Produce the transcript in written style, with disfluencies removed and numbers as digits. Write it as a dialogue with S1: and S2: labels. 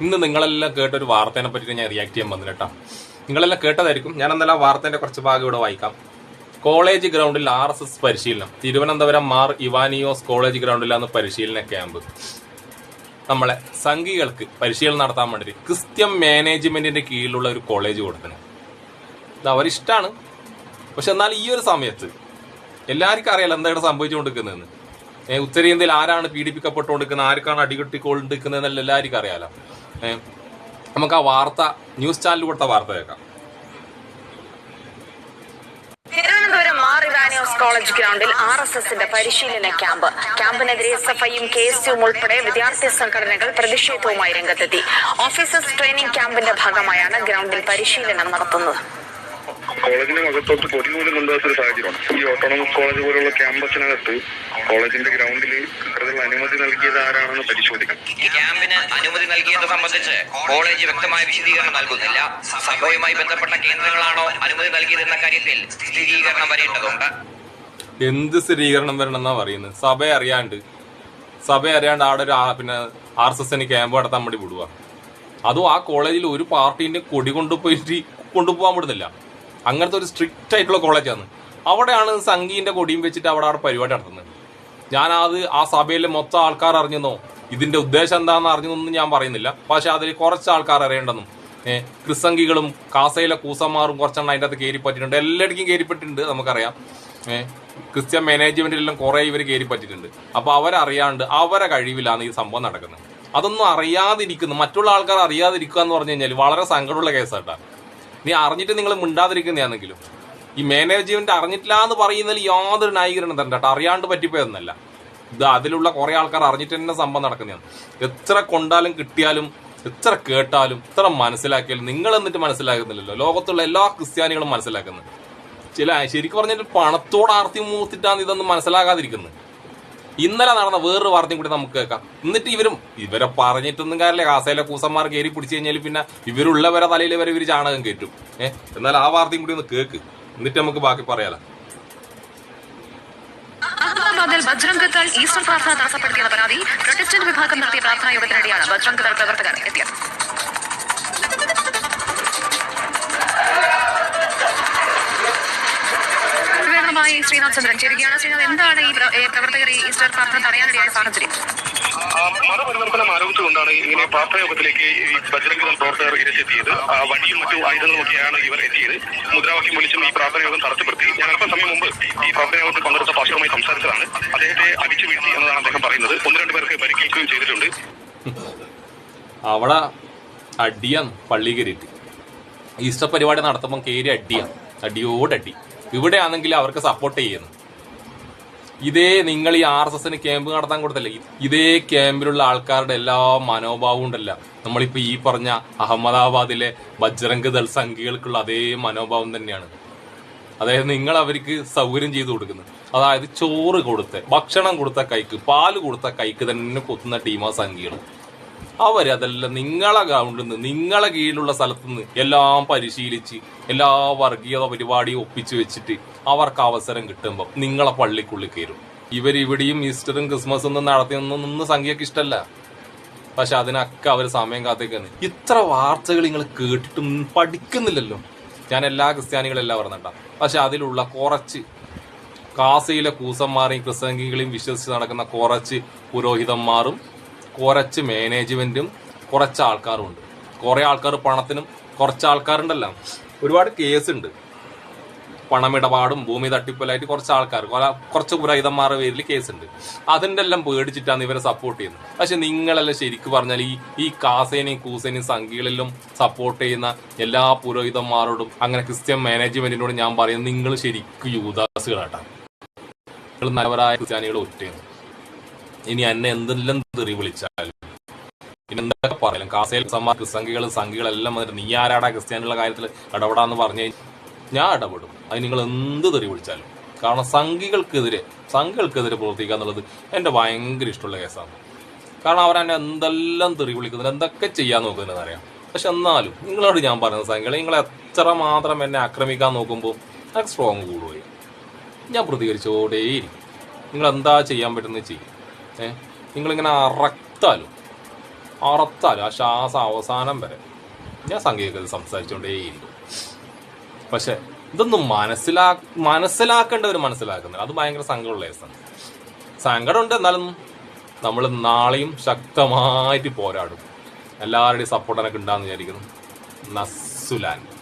S1: ഇന്ന് നിങ്ങളെല്ലാം കേട്ടൊരു വാർത്തേനെ പറ്റി ഞാൻ റിയാക്ട് ചെയ്യാൻ വന്നില്ല കേട്ടോ. നിങ്ങളെല്ലാം കേട്ടതായിരിക്കും. ഞാൻ എന്നാലും ആ വാർത്തേന്റെ കുറച്ച് ഭാഗം ഇവിടെ വായിക്കാം. കോളേജ് ഗ്രൗണ്ടിൽ RSS പരിശീലനം. തിരുവനന്തപുരം മാർ ഇവാനിയോസ് കോളേജ് ഗ്രൗണ്ടിലാണ് പരിശീലന ക്യാമ്പ്. നമ്മളെ സംഘികൾക്ക് പരിശീലനം നടത്താൻ വേണ്ടി ക്രിസ്ത്യൻ മാനേജ്മെന്റിന്റെ കീഴിലുള്ള ഒരു കോളേജ് കൊടുത്തത്. ഇത് അവരിഷ്ടമാണ്. പക്ഷെ എന്നാൽ ഈ ഒരു സമയത്ത് എല്ലാവർക്കും അറിയാലോ എന്താ ഇവിടെ സംഭവിച്ചുകൊണ്ടിരിക്കുന്നതെന്ന്. ഉത്തരേന്ത്യയിൽ ആരാണ് പീഡിപ്പിക്കപ്പെട്ടുകൊണ്ടിരിക്കുന്നത്, ആർക്കാണ് അടികൊട്ടിക്കൊണ്ടിരിക്കുന്നതെന്നല്ല എല്ലാവർക്കും അറിയാലോ. നമുക്ക് ആ വാർത്ത ന്യൂസ് ചാനൽ കൊടുത്ത വാർത്ത കേൾക്കാം.
S2: തിരുവനന്തപുരം മാർ ഇവാനിയോസ് കോളേജ് ഗ്രൗണ്ടിൽ RSSന്റെ പരിശീലന ക്യാമ്പിനെതിരെ SFIയും KSUവും ഉൾപ്പെടെ വിദ്യാർത്ഥി സംഘടനകൾ പ്രതിഷേധവുമായി രംഗത്തെത്തി. ഓഫീസേഴ്സ് ട്രെയിനിംഗ് ക്യാമ്പിന്റെ ഭാഗമായാണ് ഗ്രൗണ്ടിൽ പരിശീലനം നടത്തുന്നത്.
S3: കോളേജിന്റെ അകത്തോട്ട് പൊടി പോലും കൊണ്ടുപോകാത്തൊരു സാഹചര്യമാണ്. ഈ ഓട്ടോണമസ് കോളേജ് പോലുള്ള ക്യാമ്പസിനകത്ത് കോളേജിന്റെ ഗ്രൗണ്ടിൽ ഇത്തരത്തിലുള്ള അനുമതി നൽകിയത് ആരാണെന്ന് പരിശോധിക്കണം.
S4: ഈ ക്യാമ്പിന് അനുമതി നൽകിയത് സംബന്ധിച്ച് കോളേജ് വ്യക്തമായ വിശദീകരണം നൽകുന്നില്ല. സഭയുമായി ബന്ധപ്പെട്ട കേന്ദ്രങ്ങളാണോ അനുമതി നൽകിയതെന്ന കാര്യത്തിൽ സ്ഥിരീകരണം വരേണ്ടതുണ്ട്.
S1: എന്ത് സ്ഥിരീകരണം വരണം എന്നാ പറയുന്നത്? സഭ അറിയാണ്ട് അവിടെ ഒരു RSSന് ക്യാമ്പ് നടത്താൻ വേണ്ടി വിടുക. അതും ആ കോളേജിൽ ഒരു പാർട്ടീന്റെ കൊടി കൊണ്ടുപോകാൻ വിടുന്നില്ല. അങ്ങനത്തെ ഒരു സ്ട്രിക്റ്റ് ആയിട്ടുള്ള കോളേജാണ്. അവിടെയാണ് സംഘീന്റെ കൊടിയും വെച്ചിട്ട് അവിടെ പരിപാടി നടത്തുന്നത്. ആ സഭയിലെ മൊത്തം ആൾക്കാർ അറിഞ്ഞെന്നോ ഇതിന്റെ ഉദ്ദേശം എന്താണെന്ന് അറിഞ്ഞെന്നൊന്നും ഞാൻ പറയുന്നില്ല. പക്ഷെ അതിൽ കുറച്ച് ആൾക്കാർ അറിയേണ്ടെന്നും ക്രിസ്സംഘികളും കാസയിലെ കൂസന്മാരും കുറച്ചെണ്ണം അതിൻ്റെ അകത്ത് കയറിപ്പറ്റിയിട്ടുണ്ട്. എല്ലായിടക്കും കയറിപ്പറ്റിട്ടുണ്ട്, നമുക്കറിയാം. ക്രിസ്ത്യൻ മാനേജ്മെന്റിലെല്ലാം കുറെ ഇവർ കയറിപ്പറ്റിയിട്ടുണ്ട്. അപ്പൊ അവരറിയാണ്ട് അവരെ കഴിവിലാണ് ഈ സംഭവം നടക്കുന്നത്. അതൊന്നും അറിയാതിരിക്കുന്നു, മറ്റുള്ള ആൾക്കാർ അറിയാതിരിക്കുക എന്ന് പറഞ്ഞു കഴിഞ്ഞാൽ വളരെ സങ്കടമുള്ള കേസായിട്ടാണ്. നീ അറിഞ്ഞിട്ട് നിങ്ങൾ മിണ്ടാതിരിക്കുന്നതാണെങ്കിലും ഈ മാനേജ്മെന്റ് അറിഞ്ഞിട്ടില്ല എന്ന് പറയുന്നതിൽ യാതൊരു ന്യായീകരണം തരണ്ട കേട്ടോ. അറിയാണ്ട് പറ്റിപ്പോയെന്നല്ല. ഇത് അതിലുള്ള കുറെ ആൾക്കാർ അറിഞ്ഞിട്ട് തന്നെ സംഭവം നടക്കുന്നതാണ്. എത്ര കൊണ്ടാലും കിട്ടിയാലും എത്ര കേട്ടാലും എത്ര മനസ്സിലാക്കിയാലും നിങ്ങൾ എന്നിട്ട് മനസ്സിലാക്കുന്നില്ലല്ലോ. ലോകത്തുള്ള എല്ലാ ക്രിസ്ത്യാനികളും മനസ്സിലാക്കുന്നത്. ശരിക്കും പറഞ്ഞിട്ട് പണത്തോട് ആർത്തി മൂത്തിട്ടാണ് ഇതൊന്നും മനസ്സിലാകാതിരിക്കുന്നത്. ഇന്നലെ നടന്ന വേറൊരു വാർത്തയും കൂടി നമുക്ക് കേൾക്കാം. എന്നിട്ട് ഇവരെ പറഞ്ഞിട്ടൊന്നും കാര്യമില്ല. കാസയിലെ കൂസന്മാർ കയറി പിടിച്ചു കഴിഞ്ഞാൽ പിന്നെ ഇവരുള്ളവരെ തലയിൽ വരെ ഇവർ ചാണകം കയറ്റും. എന്നാൽ ആ വാർത്തയും കൂടി ഒന്ന് കേക്ക്, എന്നിട്ട് നമുക്ക് ബാക്കി പറയാലോ.
S2: അഹമ്മദാബാദിൽ ബജ്രംഗ് ദൾ ഈസ്റ്റർ പ്രാർത്ഥന തടസ്സപ്പെടുത്തിയെന്ന പരാതി പ്രൊട്ടസ്റ്റന്റ് വിഭാഗം നടത്തിയ പ്രാർത്ഥനാ യോഗത്തിനിടെയാണ് ബജ്രംഗ് ദൾ പ്രവർത്തകർ എത്തിയത്. ശ്രീനാഥ് ചന്ദ്രൻ ചേരുകയാണ്. ശ്രീനാഥ്, എന്താണ് ഈ പ്രവർത്തകർ ഈസ്റ്റർ പ്രാർത്ഥന തടയാനിടയായ സാഹചര്യം?
S3: മതപരിവർത്തനം ആരോപിച്ചുകൊണ്ടാണ് ഇങ്ങനെ പ്രാർത്ഥനായോഗത്തിലേക്ക് ഈ ബജ്രംഗ് ദൾ പ്രവർത്തകർ ഇരച്ചെത്തിയത്. വടിയും മറ്റു ആയുധങ്ങളുമൊക്കെയാണ് ഇവർ എത്തിയത്. മുദ്രാവാക്യം വിളിച്ചും ഈ പ്രാർത്ഥനായോഗം തടസ്സപ്പെടുത്തി. ഞാൻ അല്പസമയം മുമ്പ് ഈ പ്രാർത്ഥനായോഗത്തിൽ പങ്കെടുത്ത പാസ്റ്ററുമായി സംസാരിച്ചതാണ്. അദ്ദേഹത്തെ അടിച്ചു വീഴ്ത്തി എന്നതാണ് അദ്ദേഹം പറയുന്നത്. 1-2 പേർക്ക് പരിക്കേൽക്കുകയും ചെയ്തിട്ടുണ്ട്.
S1: അവിടെ അടിയാണ് പള്ളി കയറിയിട്ട്. ഈസ്റ്റർ പരിപാടി നടത്തുമ്പോൾ കയറി അടിയോടടി. ഇവിടെയാണെങ്കിൽ അവർക്ക് സപ്പോർട്ട് ചെയ്യുന്നു. ഇതേ നിങ്ങൾ ഈ RSSന് ക്യാമ്പ് നടത്താൻ കൊടുത്തല്ലേ, ഇതേ ക്യാമ്പിലുള്ള ആൾക്കാരുടെ എല്ലാ മനോഭാവവും ഉണ്ടല്ല. നമ്മളിപ്പോ ഈ പറഞ്ഞ അഹമ്മദാബാദിലെ ബജ്രംഗ് ദൾ സംഘികൾക്കുള്ള അതേ മനോഭാവം തന്നെയാണ്. അതായത് നിങ്ങൾ അവർക്ക് സൗകര്യം ചെയ്തു കൊടുക്കുന്നത്. അതായത് ചോറ് കൊടുത്ത, ഭക്ഷണം കൊടുത്ത കൈക്ക്, പാല് കൊടുത്ത കൈക്ക് തന്നെ കൊത്തുന്ന ടീമാ സംഘികൾ. അവരതെല്ലാം നിങ്ങളെ ഗ്രൗണ്ടിൽ നിന്ന്, നിങ്ങളെ കീഴിലുള്ള സ്ഥലത്ത് നിന്ന് എല്ലാം പരിശീലിച്ച് എല്ലാ വർഗീയത പരിപാടിയും ഒപ്പിച്ചു വെച്ചിട്ട് അവർക്ക് അവസരം കിട്ടുമ്പോൾ നിങ്ങളെ പള്ളിക്കുള്ളിൽ കയറും. ഇവരിവിടെയും ഈസ്റ്ററും ക്രിസ്മസും ഒന്നും നടത്തിയൊന്നും സംഖ്യക്ക് ഇഷ്ടമല്ല. പക്ഷെ അതിനൊക്കെ അവർ സമയം കാത്തേക്കാണ്. ഇത്ര വാർത്തകൾ നിങ്ങൾ കേട്ടിട്ടും പഠിക്കുന്നില്ലല്ലോ. ഞാൻ എല്ലാ ക്രിസ്ത്യാനികളെല്ലാം പറഞ്ഞിട്ടാ. പക്ഷെ അതിലുള്ള കുറച്ച് കാസയിലെ കൂസന്മാരെയും ക്രിസ്ത്യാനികളെയും വിശ്വസിച്ച് നടക്കുന്ന കുറച്ച് പുരോഹിതന്മാരും കുറച്ച് മാനേജ്മെന്റും കുറച്ച് ആൾക്കാരും ഉണ്ട്. കുറെ ആൾക്കാർ പണത്തിനും കുറച്ച് ആൾക്കാരുണ്ടല്ലോ. ഒരുപാട് കേസുണ്ട്, പണമിടപാടും ഭൂമി തട്ടിപ്പലായിട്ട് കുറച്ച് ആൾക്കാർ, കുറച്ച് പുരോഹിതന്മാരുടെ പേരിൽ കേസുണ്ട്. അതിൻ്റെ എല്ലാം പേടിച്ചിട്ടാണ് ഇവരെ സപ്പോർട്ട് ചെയ്യുന്നത്. പക്ഷെ നിങ്ങളെല്ലാം ശരിക്കും പറഞ്ഞാൽ ഈ കാസേനെയും കൂസേനെയും സംഘികളെല്ലാം സപ്പോർട്ട് ചെയ്യുന്ന എല്ലാ പുരോഹിതന്മാരോടും അങ്ങനെ ക്രിസ്ത്യൻ മാനേജ്മെന്റിനോടും ഞാൻ പറയുന്നത്, നിങ്ങൾ ശരിക്കും യൂദാസുകളാട്ടാ. നിങ്ങൾ നല്ലവരായ ക്രിസ്ത്യാനികൾ ഒറ്റയാണ്. ഇനി എന്നെ എന്തെല്ലാം തെറി വിളിച്ചാലും ഇനി എന്തൊക്കെ പറയാലും കാസയിൽ സംഘികളെല്ലാം വന്നിട്ട് നീ ആരാടാ ക്രിസ്ത്യാനികളുടെ കാര്യത്തിൽ ഇടപെടാന്ന് പറഞ്ഞു കഴിഞ്ഞാൽ ഞാൻ ഇടപെടും. അത് നിങ്ങൾ എന്ത് തെറി വിളിച്ചാലും. കാരണം സംഘികൾക്കെതിരെ പ്രവർത്തിക്കുക എന്നുള്ളത് എൻ്റെ ഭയങ്കര ഇഷ്ടമുള്ള കേസാണ്. കാരണം അവരെന്നെ എന്തെല്ലാം തെറി വിളിക്കുന്നില്ല, എന്തൊക്കെ ചെയ്യാൻ നോക്കുന്നതെന്ന് അറിയാം. പക്ഷെ എന്നാലും നിങ്ങളോട് ഞാൻ പറയുന്ന സംഘികളെ, നിങ്ങൾ എത്ര മാത്രം എന്നെ ആക്രമിക്കാൻ നോക്കുമ്പോൾ എനിക്ക് സ്ട്രോങ് കൂടുകയും ഞാൻ പ്രതികരിച്ചോടേയിരിക്കും. നിങ്ങൾ എന്താ ചെയ്യാൻ പറ്റുന്നത് ചെയ്യും. നിങ്ങളിങ്ങനെ അറക്താലും അറത്താലും ആ ശ്വാസം അവസാനം വരെ ഞാൻ സംഘികത സംസാരിച്ചുകൊണ്ടേയിരിക്കും. പക്ഷെ ഇതൊന്നും മനസ്സിലാക്കേണ്ടവർ മനസ്സിലാക്കുന്നില്ല. അത് ഭയങ്കര സങ്കടമുള്ള കേസാണ്. സങ്കടമുണ്ട്. എന്നാലും നമ്മൾ നാളെയും ശക്തമായിട്ട് പോരാടും. എല്ലാവരുടെയും സപ്പോർട്ട് എനിക്ക് ഉണ്ടാകുന്ന വിചാരിക്കുന്നു. നസ്സുലാൻ.